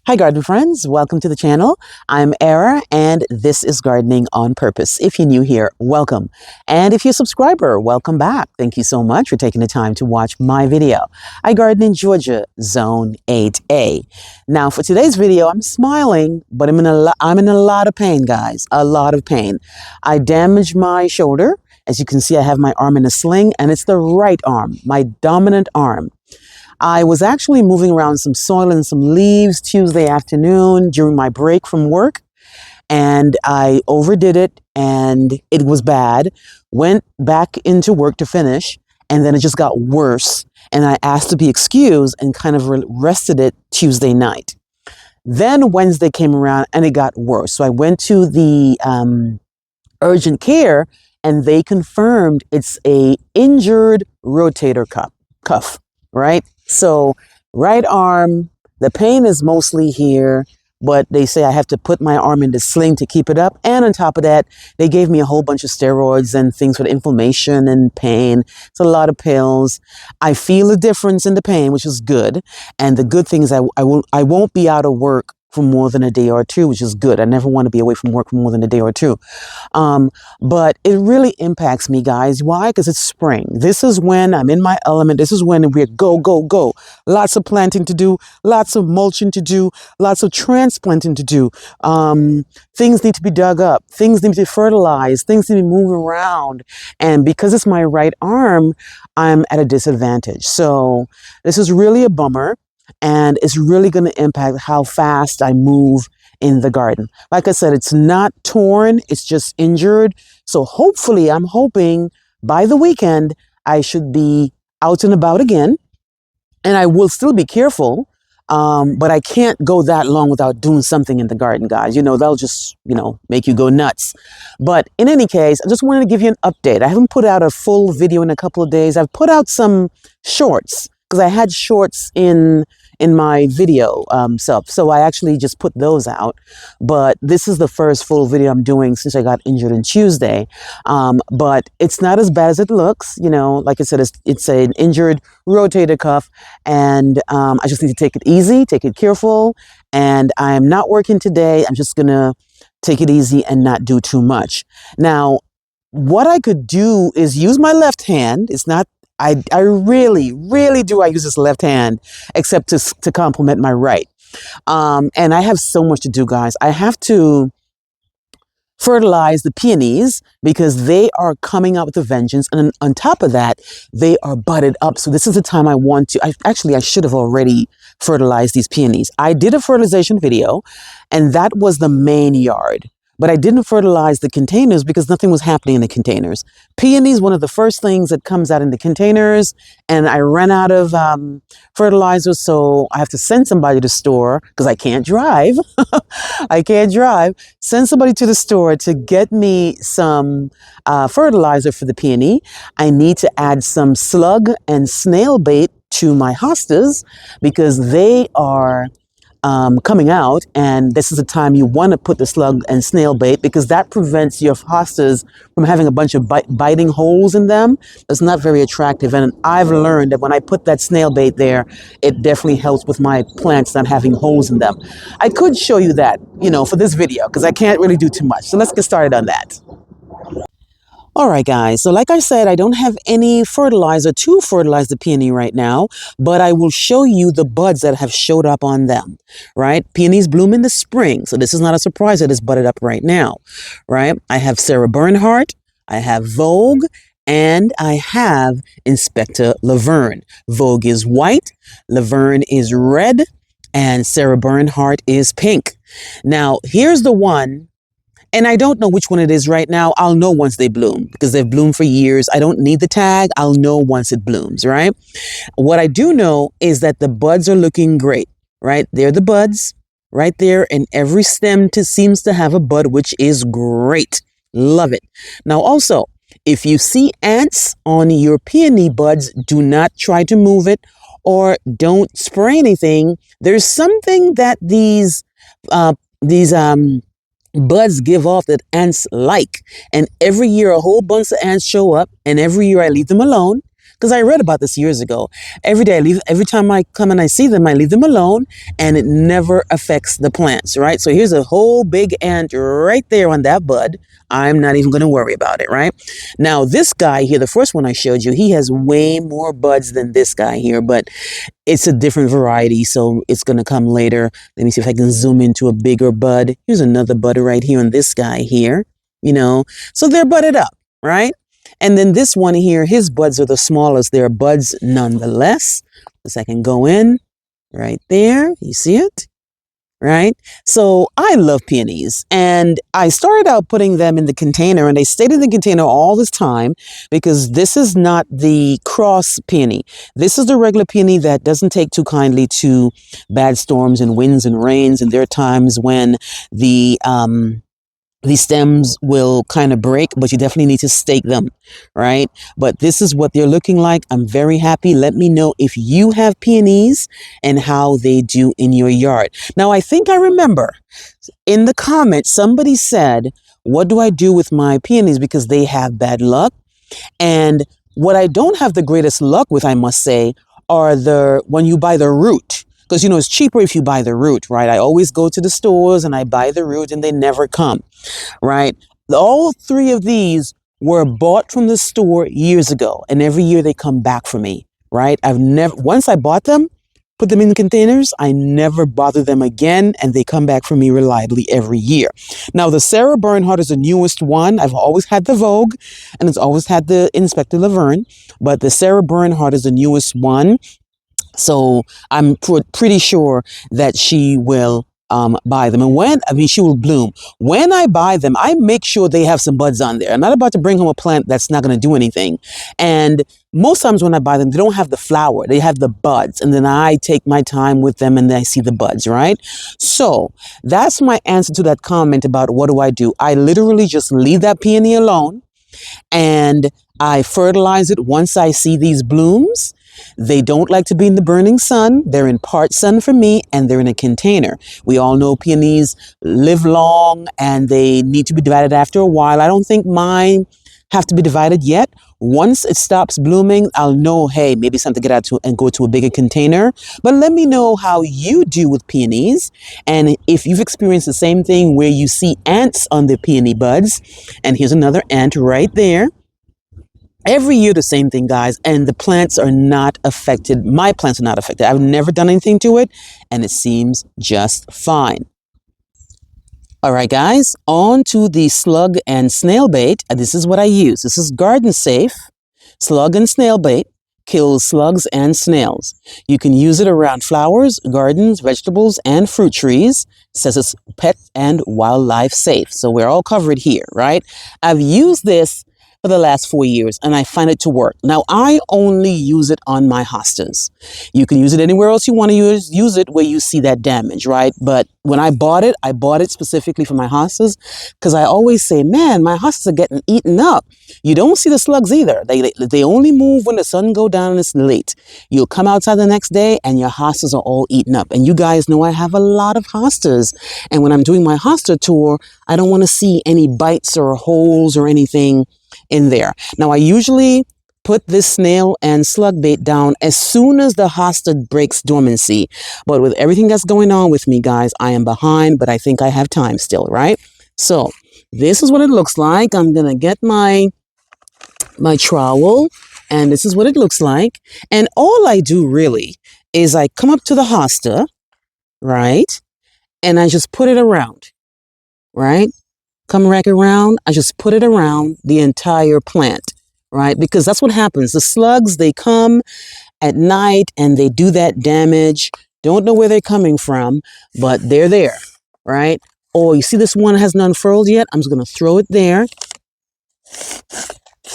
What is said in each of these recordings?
Hi garden friends, welcome to the channel. I'm Era and this is Gardening on Purpose. If you're new here, welcome. And if you're a subscriber, welcome back. Thank you so much for taking the time to watch my video. I garden in Georgia, Zone 8A. Now for today's video, I'm smiling, but I'm in a lot of pain, guys. A lot of pain. I damaged my shoulder. As you can see, I have my arm in a sling and it's the right arm, my dominant arm. I was actually moving around some soil and some leaves Tuesday afternoon during my break from work, and I overdid it and it was bad. Went back into work to finish, and then it just got worse. And I asked to be excused and kind of rested it Tuesday night. Then Wednesday came around and it got worse. So I went to the urgent care and they confirmed it's a injured rotator cuff, right? So right arm, the pain is mostly here, but they say I have to put my arm in the sling to keep it up. And on top of that, they gave me a whole bunch of steroids and things for the inflammation and pain. It's a lot of pills. I feel a difference in the pain, which is good. And the good thing is I won't be out of work for more than a day or two, which is good. I never want to be away from work for more than a day or two. But it really impacts me, guys. Why? Because it's spring. This is when I'm in my element. This is when we're go, go, go. Lots of planting to do, lots of mulching to do, lots of transplanting to do. Things need to be dug up. Things need to be fertilized. Things need to be moved around. And because it's my right arm, I'm at a disadvantage. So this is really a bummer. And it's really going to impact how fast I move in the garden. Like I said, it's not torn, it's just injured. So hopefully, I'm hoping by the weekend, I should be out and about again. And I will still be careful, but I can't go that long without doing something in the garden, guys. You know, they'll just, make you go nuts. But in any case, I just wanted to give you an update. I haven't put out a full video in a couple of days. I've put out some shorts because I had shorts in my video self. So I actually just put those out. But this is the first full video I'm doing since I got injured on Tuesday. But it's not as bad as it looks. Like I said, it's an injured rotator cuff. And I just need to take it easy, take it careful. And I'm not working today. I'm just going to take it easy and not do too much. Now, what I could do is use my left hand. It's not I really, really do. I use this left hand, except to complement my right. And I have so much to do, guys. I have to fertilize the peonies because they are coming out with a vengeance. And on top of that, they are budded up. So this is the time I want to, I should have already fertilized these peonies. I did a fertilization video and that was the main yard. But I didn't fertilize the containers because nothing was happening in the containers. Peony is one of the first things that comes out in the containers, and I ran out of fertilizer, so I have to send somebody to the store because I can't drive. I can't drive. Send somebody to the store to get me some fertilizer for the peony. I need to add some slug and snail bait to my hostas because they are coming out, and this is the time you want to put the slug and snail bait because that prevents your hostas from having a bunch of biting holes in them. It's not very attractive, and I've learned that when I put that snail bait there, it definitely helps with my plants not having holes in them. I could show you that, for this video because I can't really do too much. So let's get started on that. All right, guys. So like I said, I don't have any fertilizer to fertilize the peony right now, but I will show you the buds that have showed up on them, right? Peonies bloom in the spring, so this is not a surprise that it's budded up right now, right? I have Sarah Bernhardt, I have Vogue, and I have Inspector Laverne. Vogue is white, Laverne is red, and Sarah Bernhardt is pink. Now, here's the one. And I don't know which one it is right now. I'll know once they bloom because they've bloomed for years. I don't need the tag. I'll know once it blooms, right? What I do know is that the buds are looking great, right? They're the buds right there. And every stem seems to have a bud, which is great. Love it. Now, also, if you see ants on your peony buds, do not try to move it or don't spray anything. There's something that these buds give off that ants like, and every year a whole bunch of ants show up, and every year I leave them alone because I read about this years ago. Every day, every time I come and I see them, I leave them alone, and it never affects the plants, right? So here's a whole big ant right there on that bud. I'm not even going to worry about it, right? Now, this guy here, the first one I showed you, he has way more buds than this guy here, but it's a different variety, so it's going to come later. Let me see if I can zoom into a bigger bud. Here's another bud right here on this guy here, So they're budded up, right? And then this one here, his buds are the smallest. They're buds nonetheless. So I can go in right there. You see it? Right? So I love peonies, and I started out putting them in the container, and they stayed in the container all this time because this is not the cross peony. This is the regular peony that doesn't take too kindly to bad storms and winds and rains, and there are times when the stems will kind of break, but you definitely need to stake them, right? But this is what they're looking like. I'm very happy. Let me know if you have peonies and how they do in your yard. Now, I think I remember in the comments, somebody said, what do I do with my peonies because they have bad luck? And what I don't have the greatest luck with, I must say, are when you buy the root. Because, it's cheaper if you buy the root, right? I always go to the stores and I buy the root and they never come, right? All three of these were bought from the store years ago, and every year they come back for me, right? Once I bought them, put them in containers, I never bother them again, and they come back for me reliably every year. Now, the Sarah Bernhardt is the newest one. I've always had the Vogue, and it's always had the Inspector Laverne, but the Sarah Bernhardt is the newest one. So I'm pretty sure that she will buy them. And she will bloom. When I buy them, I make sure they have some buds on there. I'm not about to bring home a plant that's not going to do anything. And most times when I buy them, they don't have the flower. They have the buds. And then I take my time with them and I see the buds, right? So that's my answer to that comment about what do I do. I literally just leave that peony alone, and I fertilize it once I see these blooms. They don't like to be in the burning sun. They're in part sun for me, and they're in a container. We all know peonies live long and they need to be divided after a while. I don't think mine have to be divided yet. Once it stops blooming, I'll know, hey, maybe it's time to get out and go to a bigger container. But let me know how you do with peonies, and if you've experienced the same thing where you see ants on the peony buds. And here's another ant right there. Every year, the same thing, guys, and the plants are not affected. My plants are not affected. I've never done anything to it, and it seems just fine. All right, guys, on to the slug and snail bait. This is what I use. This is garden safe. Slug and snail bait kills slugs and snails. You can use it around flowers, gardens, vegetables, and fruit trees. It says it's pet and wildlife safe. So we're all covered here, right? I've used this for the last 4 years, and I find it to work. Now, I only use it on my hostas. You can use it anywhere else you want to use it where you see that damage, right? But when I bought it specifically for my hostas because I always say, man, my hostas are getting eaten up. You don't see the slugs either. They only move when the sun goes down and it's late. You'll come outside the next day and your hostas are all eaten up. And you guys know I have a lot of hostas. And when I'm doing my hosta tour, I don't want to see any bites or holes or anything in there. Now, I usually put this snail and slug bait down as soon as the hosta breaks dormancy. But with everything that's going on with me, guys, I am behind, but I think I have time still, right? So this is what it looks like. I'm going to get my trowel, and this is what it looks like. And all I do really is I come up to the hosta, right? And I just put it around, right? Come rack around, I just put it around the entire plant, right? Because that's what happens. The slugs, they come at night and they do that damage. Don't know where they're coming from, but they're there, right? Oh, you see this one hasn't unfurled yet? I'm just going to throw it there.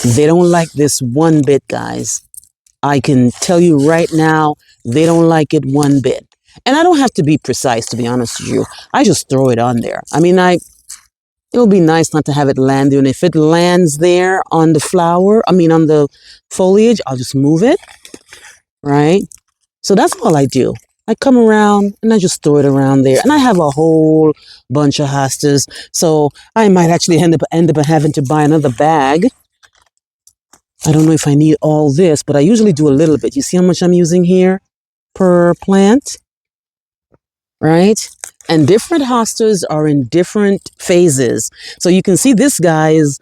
They don't like this one bit, guys. I can tell you right now, they don't like it one bit. And I don't have to be precise, to be honest with you. I just throw it on there. I mean, it'll be nice not to have it land there. And if it lands there on the on the foliage, I'll just move it, right? So that's all I do. I come around and I just throw it around there. And I have a whole bunch of hostas. So I might actually end up having to buy another bag I don't know if I need all this, but I usually do a little bit. You see how much I'm using here per plant, right? And different hostas are in different phases. So you can see this guy is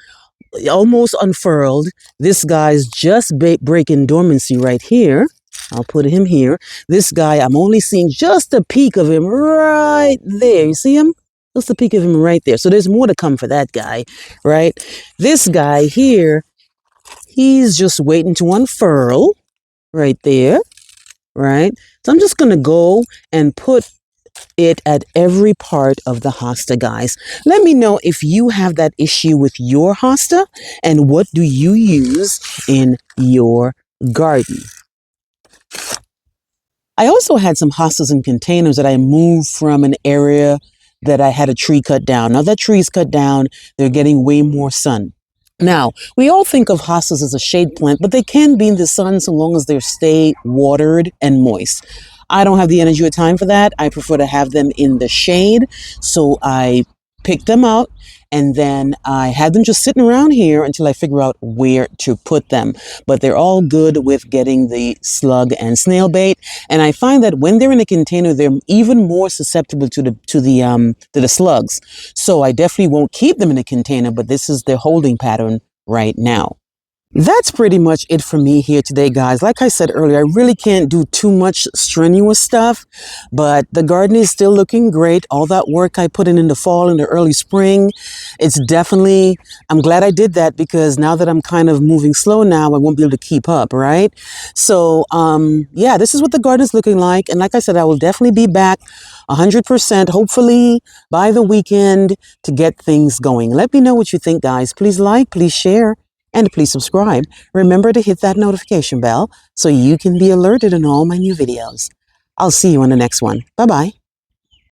almost unfurled. This guy's just breaking dormancy right here. I'll put him here. This guy, I'm only seeing just a peek of him right there. You see him? Just a peek of him right there. So there's more to come for that guy, right? This guy here, he's just waiting to unfurl right there, right? So I'm just going to go and put it at every part of the hosta, guys. Let me know if you have that issue with your hosta and what do you use in your garden. I also had some hostas in containers that I moved from an area that I had a tree cut down. Now that tree is cut down, they're getting way more sun. Now, we all think of hostas as a shade plant, but they can be in the sun so long as they stay watered and moist. I don't have the energy or time for that. I prefer to have them in the shade. So I picked them out and then I had them just sitting around here until I figure out where to put them. But they're all good with getting the slug and snail bait. And I find that when they're in a container, they're even more susceptible to the slugs. So I definitely won't keep them in a container, but this is their holding pattern right now. That's pretty much it for me here today, guys. Like I said earlier, I really can't do too much strenuous stuff, but the garden is still looking great. All that work I put in the fall and the early spring, it's definitely, I'm glad I did that because now that I'm kind of moving slow now, I won't be able to keep up, right? So, yeah, this is what the garden is looking like. And like I said, I will definitely be back 100%, hopefully by the weekend to get things going. Let me know what you think, guys. Please like, please share. And please subscribe. Remember to hit that notification bell so you can be alerted on all my new videos. I'll see you on the next one. Bye-bye.